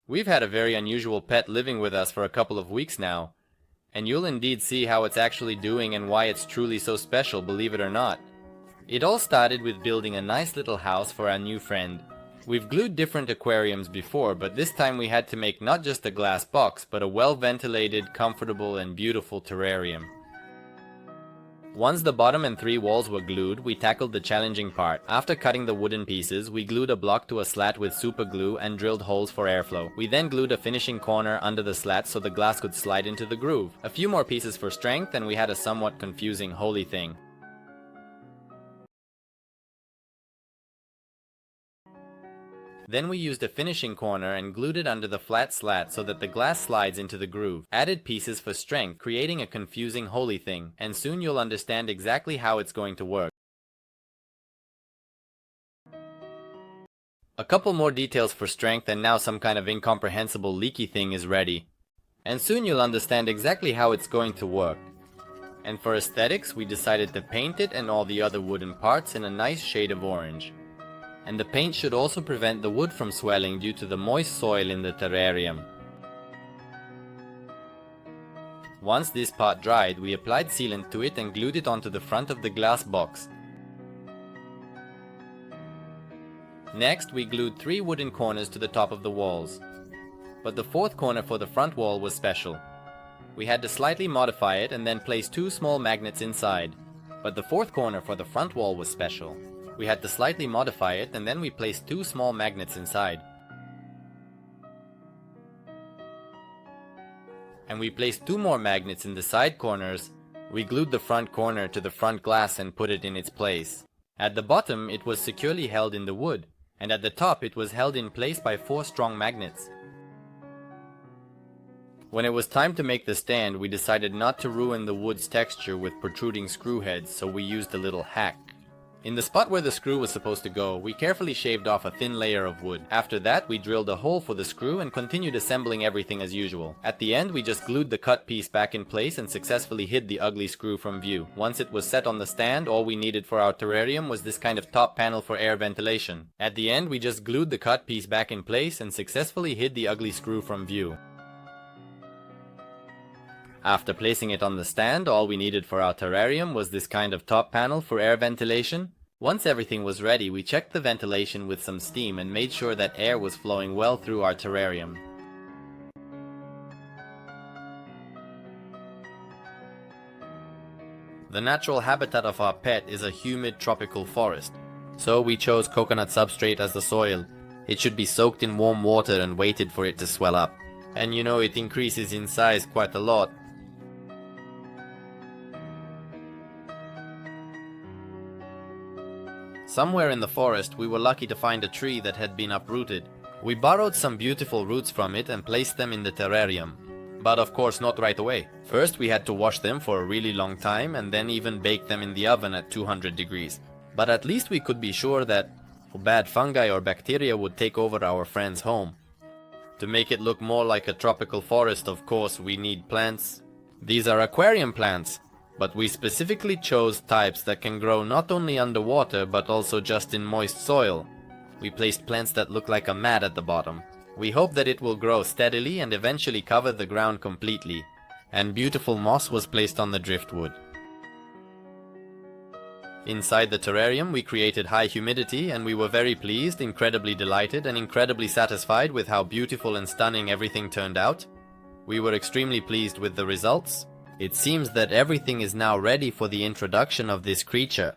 We've had a very unusual pet living with us for a couple of weeks now, and you'll indeed see how it's actually doing and why it's truly so special, believe it or not. It all started with building a nice little house for our new friend. We've glued different aquariums before, but this time we had to make not just a glass box, but a well-ventilated, comfortable, and beautiful terrarium. Once the bottom and 3 walls were glued, we tackled the challenging part. After cutting the wooden pieces, we glued a block to a slat with super glue and drilled holes for airflow. We then glued a finishing corner under the slat so the glass could slide into the groove. A few more pieces for strength, and we had a somewhat confusing holy thing. Then we used a finishing corner and glued it under the flat slat so that the glass slides into the groove. Added pieces for strength, creating a confusing holy thing, and soon you'll understand exactly how it's going to work. A couple more details for strength and now some kind of incomprehensible leaky thing is ready. And soon you'll understand exactly how it's going to work. And for aesthetics, we decided to paint it and all the other wooden parts in a nice shade of orange. And the paint should also prevent the wood from swelling due to the moist soil in the terrarium. Once this part dried, we applied sealant to it and glued it onto the front of the glass box. Next, we glued 3 wooden corners to the top of the walls. But the 4th corner for the front wall was special. We had to slightly modify it and then place 2 small magnets inside. But the 4th corner for the front wall was special. We had to slightly modify it and then we placed 2 small magnets inside. And we placed 2 more magnets in the side corners. We glued the front corner to the front glass and put it in its place. At the bottom it was securely held in the wood, and at the top it was held in place by 4 strong magnets. When it was time to make the stand, we decided not to ruin the wood's texture with protruding screw heads, so we used a little hack. In the spot where the screw was supposed to go, we carefully shaved off a thin layer of wood. After that, we drilled a hole for the screw and continued assembling everything as usual. At the end, we just glued the cut piece back in place and successfully hid the ugly screw from view. Once it was set on the stand, all we needed for our terrarium was this kind of top panel for air ventilation. At the end, we just glued the cut piece back in place and successfully hid the ugly screw from view. After placing it on the stand, all we needed for our terrarium was this kind of top panel for air ventilation. Once everything was ready, we checked the ventilation with some steam and made sure that air was flowing well through our terrarium. The natural habitat of our pet is a humid tropical forest, so we chose coconut substrate as the soil. It should be soaked in warm water and waited for it to swell up. And you know, it increases in size quite a lot. Somewhere in the forest, we were lucky to find a tree that had been uprooted. We borrowed some beautiful roots from it and placed them in the terrarium. But of course not right away. First we had to wash them for a really long time and then even bake them in the oven at 200 degrees. But at least we could be sure that bad fungi or bacteria would take over our friend's home. To make it look more like a tropical forest, of course, we need plants. These are aquarium plants. But we specifically chose types that can grow not only underwater but also just in moist soil. We placed plants that look like a mat at the bottom. We hope that it will grow steadily and eventually cover the ground completely. And beautiful moss was placed on the driftwood. Inside the terrarium we created high humidity and we were very pleased, incredibly delighted and incredibly satisfied with how beautiful and stunning everything turned out. We were extremely pleased with the results. It seems that everything is now ready for the introduction of this creature.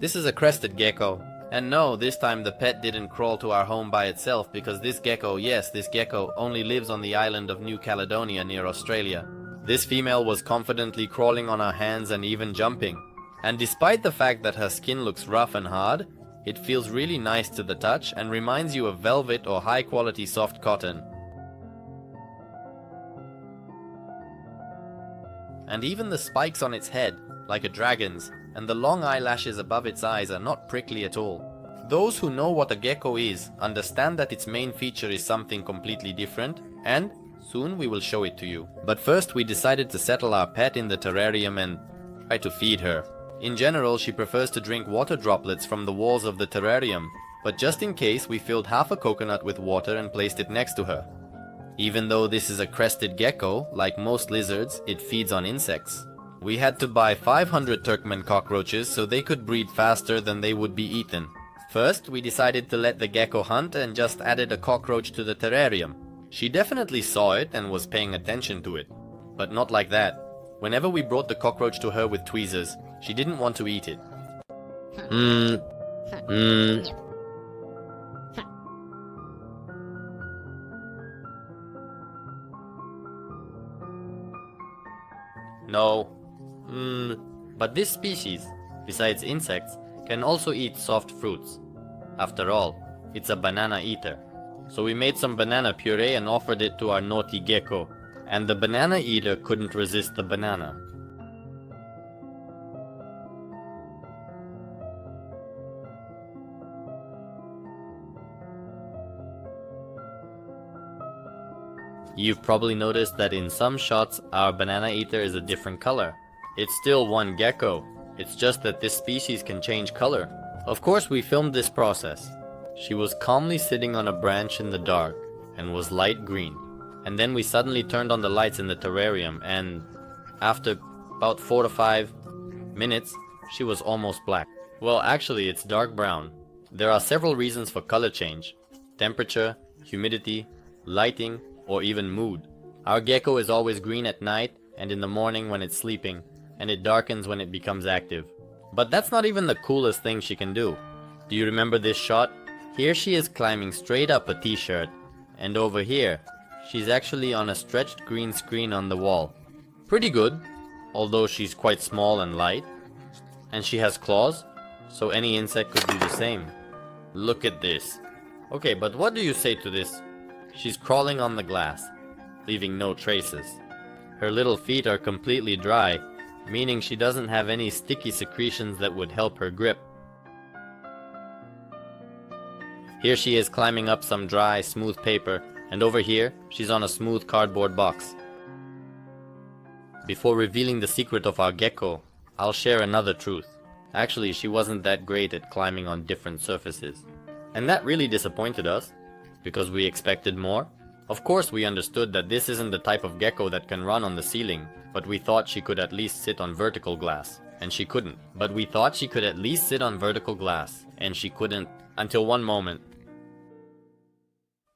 This is a crested gecko. And no, this time the pet didn't crawl to our home by itself because this gecko, yes, this gecko only lives on the island of New Caledonia near Australia. This female was confidently crawling on our hands and even jumping. And despite the fact that her skin looks rough and hard, it feels really nice to the touch and reminds you of velvet or high-quality soft cotton. And even the spikes on its head, like a dragon's, and the long eyelashes above its eyes are not prickly at all. Those who know what a gecko is understand that its main feature is something completely different, and soon we will show it to you. But first we decided to settle our pet in the terrarium and try to feed her. In general, she prefers to drink water droplets from the walls of the terrarium, but just in case, we filled half a coconut with water and placed it next to her. Even though this is a crested gecko, like most lizards, it feeds on insects. We had to buy 500 Turkmen cockroaches so they could breed faster than they would be eaten. First, we decided to let the gecko hunt and just added a cockroach to the terrarium. She definitely saw it and was paying attention to it. But not like that. Whenever we brought the cockroach to her with tweezers, she didn't want to eat it. No. But this species, besides insects, can also eat soft fruits. After all, it's a banana eater. So we made some banana puree and offered it to our naughty gecko, and the banana eater couldn't resist the banana. You've probably noticed that in some shots our banana eater is a different color. It's still one gecko, it's just that this species can change color. Of course we filmed this process. She was calmly sitting on a branch in the dark and was light green. And then we suddenly turned on the lights in the terrarium and after about 4 to 5 minutes, she was almost black. Well, actually it's dark brown. There are several reasons for color change: temperature, humidity, lighting, or even mood. Our gecko is always green at night and in the morning when it's sleeping, and it darkens when it becomes active. But that's not even the coolest thing she can do. Do you remember this shot? Here she is climbing straight up a t-shirt, and over here, she's actually on a stretched green screen on the wall. Pretty good, although she's quite small and light. And she has claws, so any insect could do the same. Look at this. Okay, but what do you say to this? She's crawling on the glass, leaving no traces. Her little feet are completely dry, meaning she doesn't have any sticky secretions that would help her grip. Here she is climbing up some dry, smooth paper, and over here, she's on a smooth cardboard box. Before revealing the secret of our gecko, I'll share another truth. Actually, she wasn't that great at climbing on different surfaces. And that really disappointed us, because we expected more. Of course we understood that this isn't the type of gecko that can run on the ceiling, but we thought she could at least sit on vertical glass, and she couldn't. But we thought she could at least sit on vertical glass, and she couldn't, until one moment.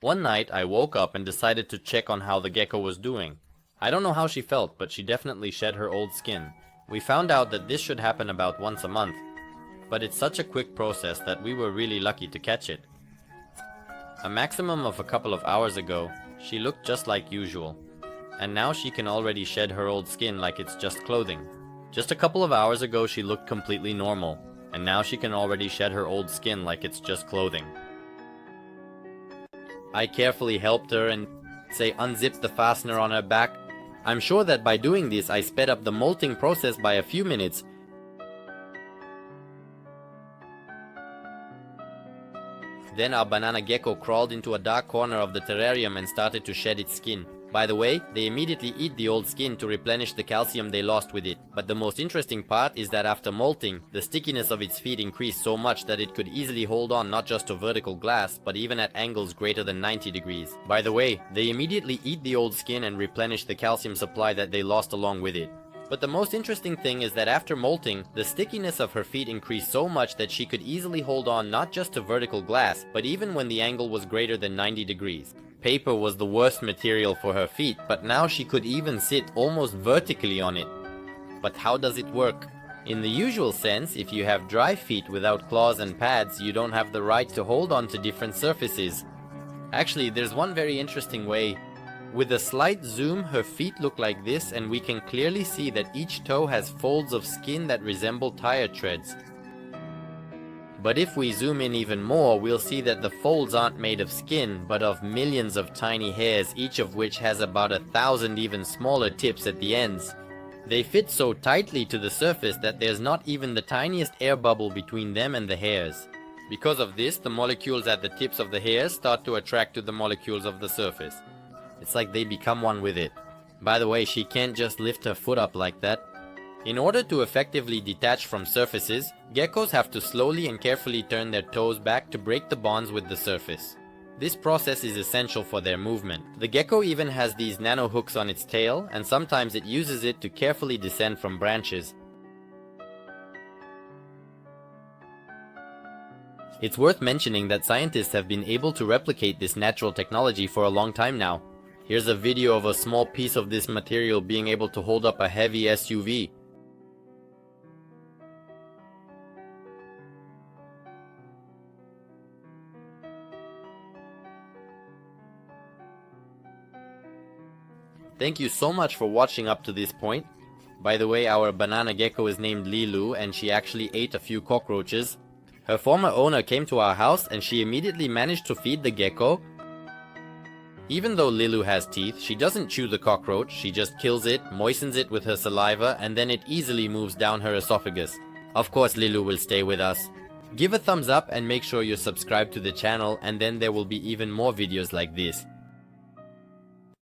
One night I woke up and decided to check on how the gecko was doing. I don't know how she felt, but she definitely shed her old skin. We found out that this should happen about once a month, but it's such a quick process that we were really lucky to catch it. A maximum of a couple of hours ago, she looked just like usual, and now she can already shed her old skin like it's just clothing. Just a couple of hours ago she looked completely normal, and now she can already shed her old skin like it's just clothing. I carefully helped her and unzipped the fastener on her back. I'm sure that by doing this I sped up the molting process by a few minutes. Then our banana gecko crawled into a dark corner of the terrarium and started to shed its skin. By the way, they immediately eat the old skin to replenish the calcium they lost with it. But the most interesting part is that after molting, the stickiness of its feet increased so much that it could easily hold on not just to vertical glass, but even at angles greater than 90 degrees. By the way, they immediately eat the old skin and replenish the calcium supply that they lost along with it. But the most interesting thing is that after molting, the stickiness of her feet increased so much that she could easily hold on not just to vertical glass, but even when the angle was greater than 90 degrees. Paper was the worst material for her feet, but now she could even sit almost vertically on it. But how does it work? In the usual sense, if you have dry feet without claws and pads, you don't have the right to hold on to different surfaces. Actually, there's one very interesting way. With a slight zoom, her feet look like this, and we can clearly see that each toe has folds of skin that resemble tire treads. But if we zoom in even more, we'll see that the folds aren't made of skin, but of millions of tiny hairs, each of which has about 1,000 even smaller tips at the ends. They fit so tightly to the surface that there's not even the tiniest air bubble between them and the hairs. Because of this, the molecules at the tips of the hairs start to attract to the molecules of the surface. It's like they become one with it. By the way, she can't just lift her foot up like that. In order to effectively detach from surfaces, geckos have to slowly and carefully turn their toes back to break the bonds with the surface. This process is essential for their movement. The gecko even has these nano hooks on its tail, and sometimes it uses it to carefully descend from branches. It's worth mentioning that scientists have been able to replicate this natural technology for a long time now. Here's a video of a small piece of this material being able to hold up a heavy SUV. Thank you so much for watching up to this point. By the way, our banana gecko is named Lilu, and she actually ate a few cockroaches. Her former owner came to our house and she immediately managed to feed the gecko. Even though Lilu has teeth, she doesn't chew the cockroach, she just kills it, moistens it with her saliva, and then it easily moves down her esophagus. Of course Lilu will stay with us. Give a thumbs up and make sure you're subscribed to the channel, and then there will be even more videos like this.